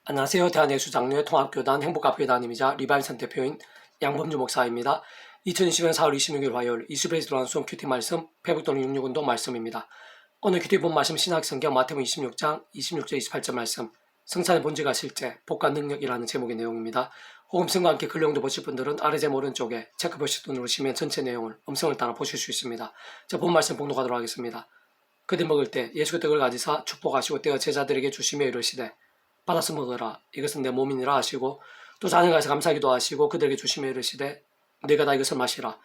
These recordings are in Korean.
안녕하세요. 대한예수장로회 통합교단 행복가교단임이자 리바이선 대표인 양범주 목사입니다. 2020년 4월 26일 화요일 이스라엘에서 들어간 수험 큐티 말씀 페북도는 66운동 말씀입니다. 오늘 큐티 본 말씀 신학성경 마태복음 26장 26절 28절 말씀 성찬의 본질과 실제, 복과 능력이라는 제목의 내용입니다. 호금성과 함께 글내용도 보실 분들은 아래 제 오른쪽에 체크 보시도 누르시면 전체 내용을 음성을 따라 보실 수 있습니다. 자, 본 말씀 봉독하도록 하겠습니다. 그들 먹을 때 예수가 떡을 가지사 축복하시고 떼어 제자들에게 주시며 이르시되 받아서 먹으라. 이것은 내 몸이니라 하시고 또 잔을 가서 감사하기도 하시고 그들에게 주시며 이르시되 내가 다 이것을 마시라.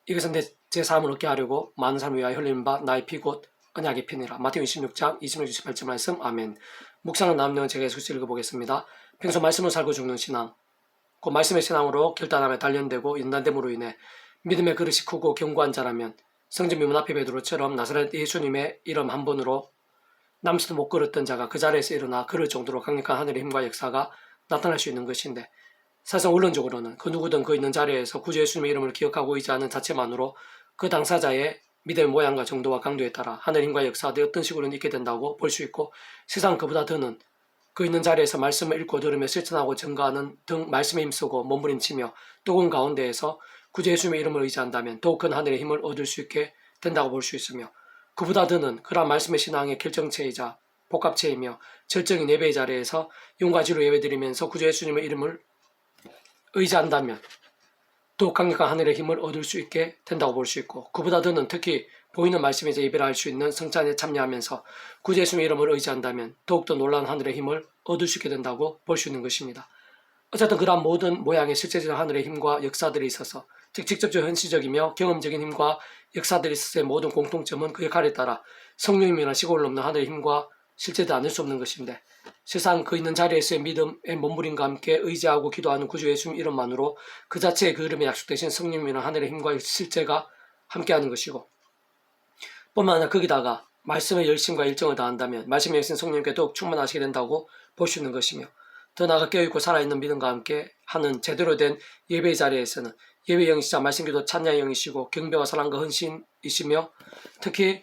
이것은 제 삶을 얻게 하려고 많은 사람을 위하여 흘리는 바 나의 피 곧 언약의 피니라. 마태복음 26장 26, 28절 말씀. 아멘. 묵상은 다음 내용 제가 계속 읽어보겠습니다. 평소 말씀을 살고 죽는 신앙, 그 말씀의 신앙으로 결단함에 단련되고 연단됨으로 인해 믿음의 그릇이 크고 견고한 자라면 성전 문 앞에 베드로처럼 나사렛 예수님의 이름 한 번으로 남수도 못 걸었던 자가 그 자리에서 일어나 걸을 정도로 강력한 하늘의 힘과 역사가 나타날 수 있는 것인데, 사실 원론적으로는 그 누구든 그 있는 자리에서 구주 예수님의 이름을 기억하고 의지하는 자체만으로 그 당사자의 믿음의 모양과 정도와 강도에 따라 하늘의 힘과 역사가 어떤 식으로는 있게 된다고 볼 수 있고, 세상 그보다 더는 그 있는 자리에서 말씀을 읽고 들으며 실천하고 증거하는 등 말씀에 힘쓰고 몸부림치며 뜨거운 가운데에서 구주 예수님의 이름을 의지한다면 더욱 큰 하늘의 힘을 얻을 수 있게 된다고 볼 수 있으며, 그보다 더는 그러한 말씀의 신앙의 결정체이자 복합체이며 절정인 예배의 자리에서 용과 지로 예배드리면서 구주 예수님의 이름을 의지한다면 더욱 강력한 하늘의 힘을 얻을 수 있게 된다고 볼 수 있고, 그보다 더는 특히 보이는 말씀에서 예배를 할 수 있는 성찬에 참여하면서 구주 예수님의 이름을 의지한다면 더욱더 놀라운 하늘의 힘을 얻을 수 있게 된다고 볼 수 있는 것입니다. 어쨌든 그러한 모든 모양의 실제적인 하늘의 힘과 역사들이 있어서, 즉 직접적 현실적이며 경험적인 힘과 역사들이 있어서의 모든 공통점은 그 역할에 따라 성령님이나 시골을 넘는 하늘의 힘과 실제도 않을 수 없는 것인데, 세상 그 있는 자리에서의 믿음의 몸부림과 함께 의지하고 기도하는 구주 예수님 이름만으로 그 자체의 그 이름에 약속되신 성령님이나 하늘의 힘과 실제가 함께하는 것이고, 뿐만 아니라 거기다가 말씀의 열심과 일정을 다한다면 말씀의 열심 성령님께 더욱 충만하시게 된다고 볼 수 있는 것이며, 더 나아가 깨어있고 살아있는 믿음과 함께 하는 제대로 된 예배의 자리에서는 예배의 영이시자 말씀기도 찬양의 영이시고 경배와 사랑과 헌신이시며, 특히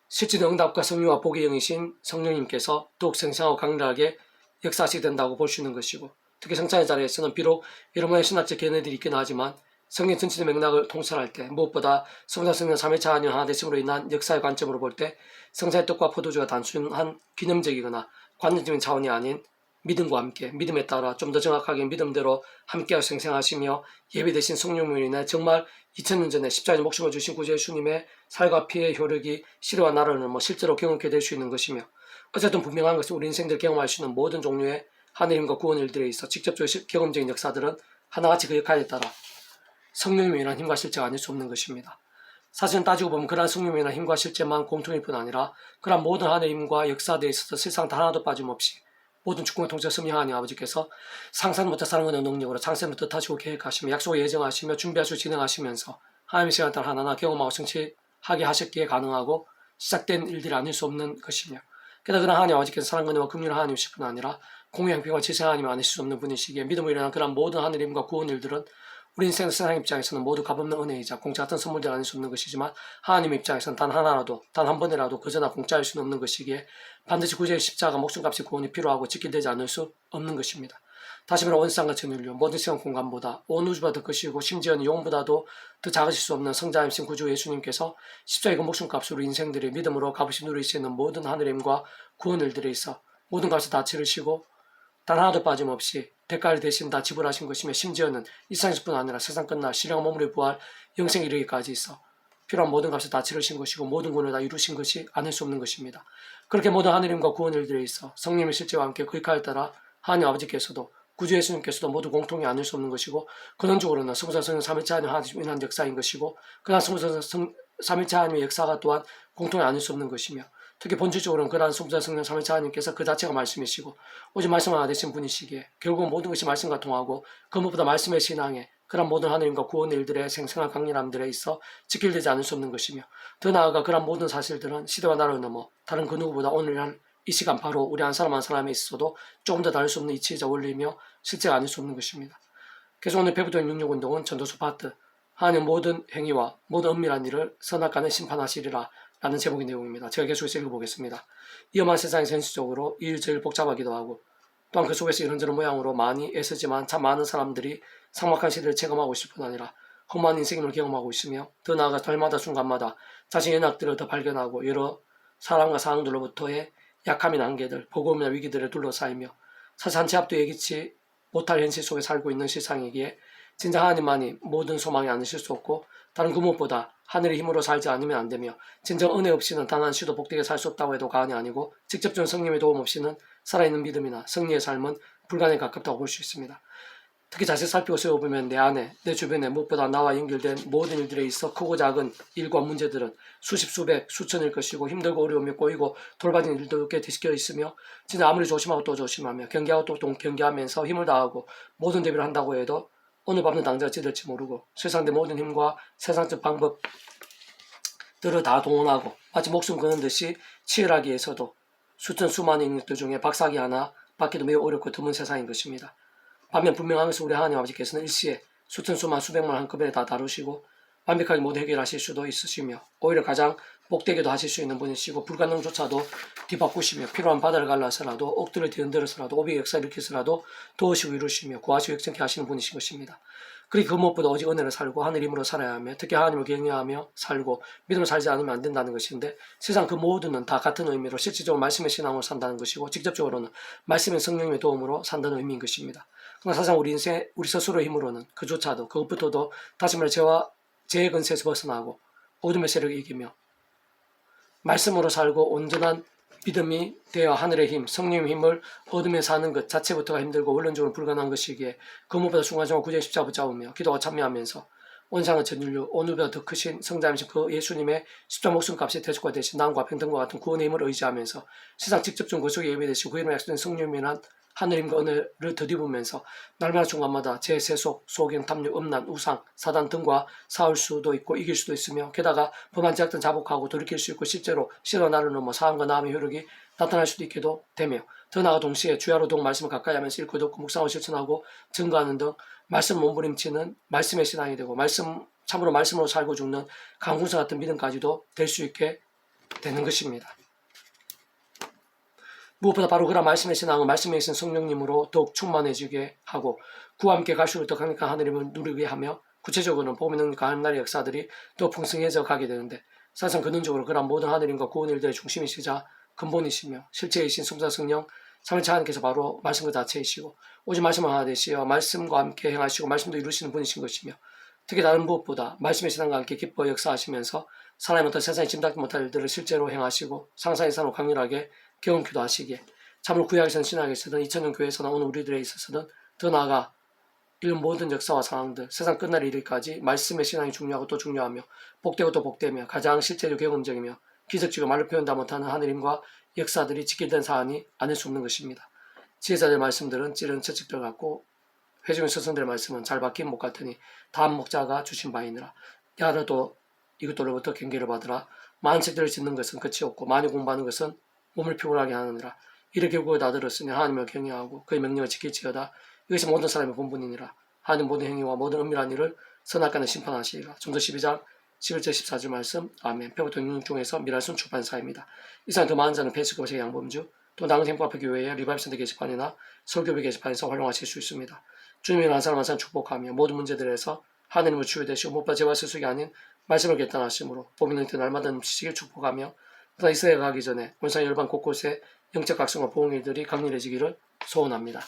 실질의 응답과 성령과 복의 영이신 성령님께서 더욱 생생하고 강렬하게 역사하시게 된다고 볼 수 있는 것이고, 특히 성찬의 자리에서는 비록 여러분의 신학적 견해들이 있긴 하지만 성경 전체의 맥락을 통찰할 때 무엇보다 성자 성령 삼위일체 하나님 하나 되심으로 인한 역사의 관점으로 볼 때 성사의 떡과 포도주가 단순한 기념적이거나 관념적인 차원이 아닌 믿음과 함께 믿음에 따라 좀 더 정확하게 믿음대로 함께하여 생생하시며 예배되신 성령님으로 인해 정말 2000년 전에 십자가에 목숨을 주신 구주 예수님의 살과 피의 효력이 시대와 나라를 넘어 실제로 경험하게 될 수 있는 것이며, 어쨌든 분명한 것은 우리 인생들 경험할 수 있는 모든 종류의 하느님과 구원 일들에 있어 직접적인 경험적인 역사들은 하나같이 그 역할에 따라 성령님에 인한 힘과 실제가 아닐 수 없는 것입니다. 사실은 따지고 보면 그러한 성령에 인한 힘과 실제만 공통일 뿐 아니라 그러한 모든 하늘의 힘과 역사들에 있어서 세상 단 하나도 빠짐없이 모든 주권의 통치 성령 하나님 아버지께서 상상 못한 사랑과 능력으로 창세부터 뜻하시고 계획하시며 약속을 예정하시며 준비하시고 진행하시면서 하나님의 시간을 따라 하나하나 경험하고 성취하게 하셨기에 가능하고 시작된 일들이 아닐 수 없는 것이며, 게다가 그러한 하나님 아버지께서 사랑과 은혜와 긍휼한 하나님이실 뿐 아니라 공의 형편과 지성 하나님이 아니실 수 없는 분이시기에 믿음으로 일어난 그러한 모든 하늘의 힘과 구원 일들은 우리 인생 세상 입장에서는 모두 값없는 은혜이자 공짜 같은 선물들 아닐 수 없는 것이지만, 하나님 입장에서는 단 하나라도 단 한 번이라도 그저나 공짜일 수는 없는 것이기에 반드시 구주의 십자가 목숨값이 구원이 필요하고 지킬되지 않을 수 없는 것입니다. 다시 말해 원상과 전율류 모든 시간 공간보다 온 우주보다 더 크시고 심지어는 영혼보다도 더 작으실 수 없는 성자이신 구주 예수님께서 십자가의 그 목숨값으로 인생들의 믿음으로 값없이 누릴 수 있는 모든 하늘의 힘과 구원 일들에 있어 모든 값을 다 치르시고 단 하나도 빠짐없이 대가를 대신 다 지불하신 것이며, 심지어는 이 세상에서뿐 아니라 세상 끝날 신령한 몸으로 부활 영생에 이르기까지 있어 필요한 모든 값을 다 치르신 것이고 모든 구원을 다 이루신 것이 아닐 수 없는 것입니다. 그렇게 모든 하느님과 구원 일들에 있어 성령의 실제와 함께 그 역할에 따라 하나님 아버지께서도 구주 예수님께서도 모두 공통이 아닐 수 없는 것이고, 근원적으로는 성자 성령 삼위일체 하나님 하나님으로 인한 역사인 것이고, 그러나 성자 삼위일체 하나님의 역사가 또한 공통이 아닐 수 없는 것이며, 특히 본질적으로는 그러한 성자 성령 삼위일체 하나님께서 그 자체가 말씀이시고 오직 말씀 하나 되신 분이시기에 결국 모든 것이 말씀과 통하고, 그 무엇보다 말씀의 신앙에 그런 모든 하나님과 구원 일들의 생생한 강렬함들에 있어 지킬되지 않을 수 없는 것이며, 더 나아가 그런 모든 사실들은 시대와 나라를 넘어 다른 그 누구보다 오늘날 이 시간 바로 우리 한 사람 한 사람에 있어도 조금 더 다를 수 없는 이치이자 원리이며 실제가 아닐 수 없는 것입니다. 그래서 오늘 페북도인 66운동은 전도서 파트 하나님 모든 행위와 모든 은밀한 일을 선악간에 심판하시리라 라는 제목의 내용입니다. 제가 계속해서 읽어보겠습니다. 위험한 세상에서 현실적으로 이 일 제일 복잡하기도 하고 또한 그 속에서 이런저런 모양으로 많이 애쓰지만 참 많은 사람들이 삭막한 시대를 체감하고 있을 뿐 아니라 험한 인생을 경험하고 있으며 더 나아가 달마다 순간마다 자신의 연약들을 더 발견하고 여러 사람과 상황들로부터의 약함이나 한계들, 버거움이나 위기들을 둘러싸이며 사실 한 치 앞도 예기치 못할 현실 속에 살고 있는 세상이기에 진짜 하나님만이 모든 소망이 아니실 수 없고 다른 그 무엇보다 하늘의 힘으로 살지 않으면 안 되며 진정 은혜 없이는 단 한 시도 복되게 살 수 없다고 해도 과언이 아니고 직접적인 성령의 도움 없이는 살아있는 믿음이나 승리의 삶은 불가능에 가깝다고 볼 수 있습니다. 특히 자세히 살피고 세워보면 내 안에, 내 주변에 무엇보다 나와 연결된 모든 일들에 있어 크고 작은 일과 문제들은 수십, 수백, 수천일 것이고 힘들고 어려움이 꼬이고 돌봐진 일도 꽤 뒤섞여 있으며 진짜 아무리 조심하고 또 조심하며 경계하고 또 경계하면서 힘을 다하고 모든 대비를 한다고 해도 오늘 밤은 당장 찌들지 모르고 세상 내 모든 힘과 세상적 방법들을 다 동원하고 마치 목숨 거는 듯이 치열하기 위해서도 수천 수만의 인력들 중에 박사기 하나 받기도 매우 어렵고 드문 세상인 것입니다. 반면 분명한 것은 우리 하나님 아버지께서는 일시에 수천 수만 수백만 한꺼번에 다 다루시고 완벽하게 모두 해결하실 수도 있으시며 오히려 가장 복되게도 하실 수 있는 분이시고 불가능조차도 뒤바꾸시며 필요한 바다를 갈라서라도 옥들을 뒤흔들어서라도 오비의 역사 일으켜서라도 도우시고 이루시며 구하시고 역정케 하시는 분이신 것입니다. 그리고 그 무엇보다 오직 은혜를 살고 하늘 힘으로 살아야 하며 특히 하나님을 경외하며 살고 믿음을 살지 않으면 안 된다는 것인데 세상 그 모두는 다 같은 의미로 실질적으로 말씀의 신앙으로 산다는 것이고 직접적으로는 말씀의 성령님의 도움으로 산다는 의미인 것입니다. 그러나 사실 우리 인생, 우리 스스로의 힘으로는 그조차도 그것부터도 다시 말해 죄의 근세에서 벗어나고 어둠의 세력을 이기며 말씀으로 살고 온전한 믿음이 되어 하늘의 힘, 성령의 힘을 얻으며 사는 것 자체부터가 힘들고 원론적으로 불가능한 것이기에 그 무엇보다 순간순간 구제 십자가 붙잡으며 기도가 참여하면서 온상은 전 인류 오늘보다 더 크신 성자이신 그 예수님의 십자가 목숨값이 대속과 대신 나음과 평등과 같은 구원의 힘을 의지하면서 세상 직접적인 구속에 예배되시고 그 이름을 약속된 성령님이란 하늘님과 은혜를 더디우면서 날마다 중간마다 제 세속, 소경, 탐욕, 음란, 우상, 사단 등과 싸울 수도 있고 이길 수도 있으며 게다가 범한 죄악들 자복하고 돌이킬 수 있고 실제로 시로 나를 넘어 사함과 나음의 효력이 나타날 수도 있게도 되며 더 나아가 동시에 주야로 동 말씀을 가까이 하면서 읽고 듣고 묵상하고 실천하고 증거하는 등 말씀 몸부림치는 말씀의 신앙이 되고 참으로 말씀으로 살고 죽는 강군사 같은 믿음까지도 될 수 있게 되는 것입니다. 무엇보다 바로 그런 말씀의 신앙은 말씀에 있는 성령님으로 더욱 충만해지게 하고 그와 함께 갈수록 더 강력한 하늘님을 누리게 하며 구체적으로는 복음의 능력과 하나님의 역사들이 더 풍성해져 가게 되는데 사실 근원적으로 그런 모든 하늘님과 구원 일들의 중심이시자 근본이시며 실체이신 성자 성령 삼위일체 하나님께서 바로 말씀 그 자체이시고 오직 말씀을 하나 되시어 말씀과 함께 행하시고 말씀도 이루시는 분이신 것이며 특히 다른 무엇보다 말씀의 신앙과 함께 기뻐 역사하시면서 사람의 어떤 세상에 짐작도 못할 일들을 실제로 행하시고 상상 이상으로 강렬하게 경험기도 하시기에 참으로 구약에서는 신약에서는 2000년 교회에서나 오늘 우리들에 있어서는 더 나아가 이런 모든 역사와 상황들 세상 끝날 일까지 말씀의 신앙이 중요하고 또 중요하며 복되고 또 복되며 가장 실제적 경험적이며 기적적으로 말로 표현다 못하는 하느님과 역사들이 지킬된 사안이 아닐 수 없는 것입니다. 지혜자들 말씀들은 찌른 채찍들 같고 회중의 스승들의 말씀은 잘 박힌 목 같으니 다음 목자가 주신 바이니라. 야라도 이것들로부터 경계를 받으라. 많은 책들을 짓는 것은 끝이 없고 많이 공부하는 것은 몸을 피곤하게 하느니라. 이를 결국에 다 들었으니 하나님을 경외하고 그의 명령을 지킬지어다. 이것이 모든 사람의 본분이니라. 하나님 모든 행위와 모든 은밀한 일을 선악간에 심판하시리라. 전도 12장 11절 14절 말씀. 아멘. 표부터 6육 중에서 미랄순 출판사입니다. 이상 더 많은 자는 페이스북의 양범주 또 나은 행복앞의 교회의 리바이브센터 게시판이나 설교회 게시판에서 활용하실 수 있습니다. 주님이 한 사람 한 사람 축복하며 모든 문제들에서 하나님을 주유되시고 무엇보다 죄와 세속이 아닌 말씀을 결단하심으로 복음의 그 날마다 넘치시길 축복하며 그러나 이스라엘 가기 전에 원상 열방 곳곳에 영적 각성과 보응일들이 강렬해지기를 소원합니다.